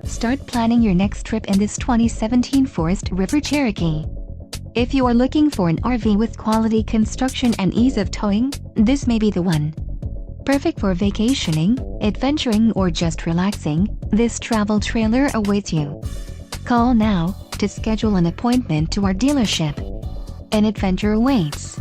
Start planning your next trip in this 2017 Forest River Cherokee. If you are looking for an RV with quality construction and ease of towing, this may be the one. Perfect for vacationing, adventuring, or just relaxing, this travel trailer awaits you. Call now to schedule an appointment to our dealership. An adventure awaits.